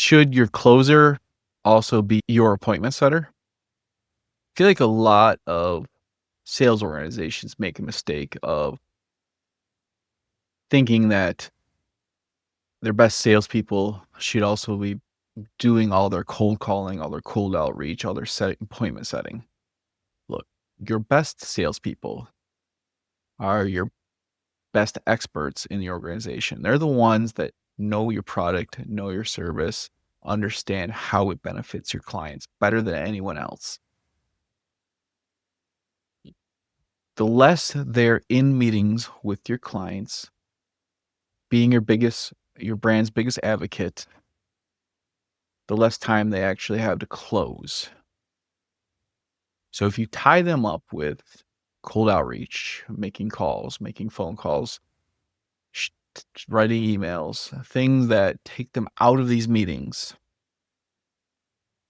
Should your closer also be your appointment setter? I feel like a lot of sales organizations make a mistake of thinking that their best salespeople should also be doing all their cold calling, all their cold outreach, all their appointment setting. Look, your best salespeople are your best experts in the organization. They're the ones that know your product, know your service, understand how it benefits your clients better than anyone else. The less they're in meetings with your clients, being your brand's biggest advocate, the less time they actually have to close. So if you tie them up with cold outreach, making calls, making phone calls, sh- writing emails, things that take them out of these meetings,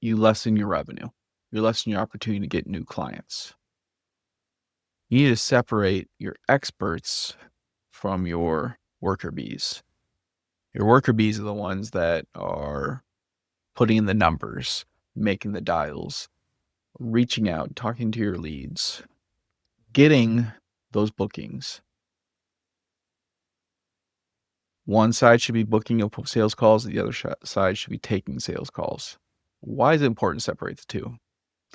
you lessen your revenue. You lessen your opportunity to get new clients. You need to separate your experts from your worker bees. Your worker bees are the ones that are putting in the numbers, making the dials, reaching out, talking to your leads, getting those bookings. One side should be booking sales calls, the other side should be taking sales calls. Why is it important to separate the two?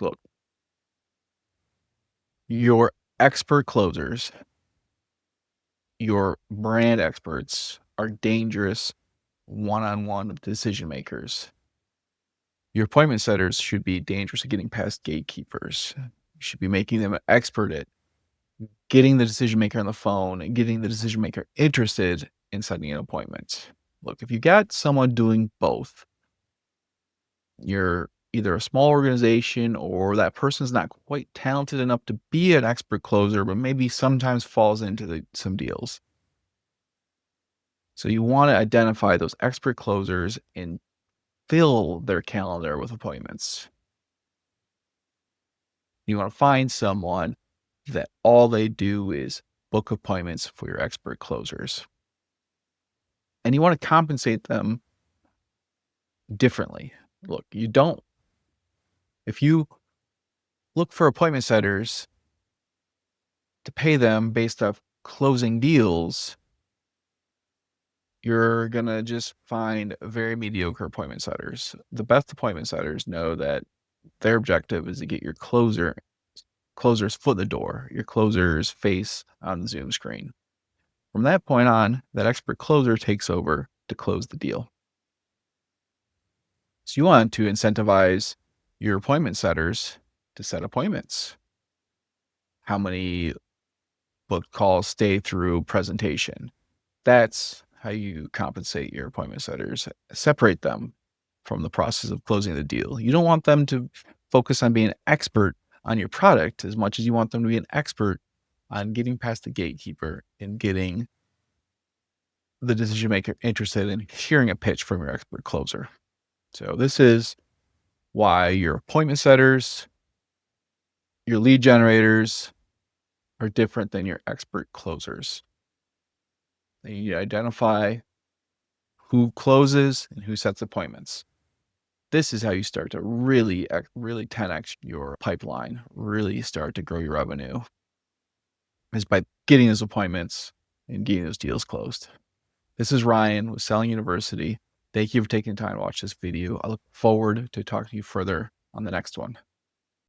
Look, your expert closers, your brand experts are dangerous one-on-one decision makers. Your appointment setters should be dangerous at getting past gatekeepers. You should be making them an expert at getting the decision maker on the phone and getting the decision maker interested in setting an appointment. Look, if you got someone doing both, you're either a small organization or that person's not quite talented enough to be an expert closer, but maybe sometimes falls into some deals. So you want to identify those expert closers and fill their calendar with appointments. You want to find someone that all they do is book appointments for your expert closers. And you want to compensate them differently. Look, if you look for appointment setters to pay them based off closing deals, you're going to just find very mediocre appointment setters. The best appointment setters know that their objective is to get your closer's foot in the door, your closer's face on the Zoom screen. From that point on, that expert closer takes over to close the deal. So you want to incentivize your appointment setters to set appointments. How many booked calls stay through presentation? That's how you compensate your appointment setters. Separate them from the process of closing the deal. You don't want them to focus on being an expert on your product as much as you want them to be an expert on getting past the gatekeeper and getting the decision maker interested in hearing a pitch from your expert closer. So this is why your appointment setters, your lead generators are different than your expert closers. You identify who closes and who sets appointments. This is how you start to really 10x your pipeline, really start to grow your revenue, is by getting those appointments and getting those deals closed. This is Ryan with Selling University. Thank you for taking time to watch this video. I look forward to talking to you further on the next one.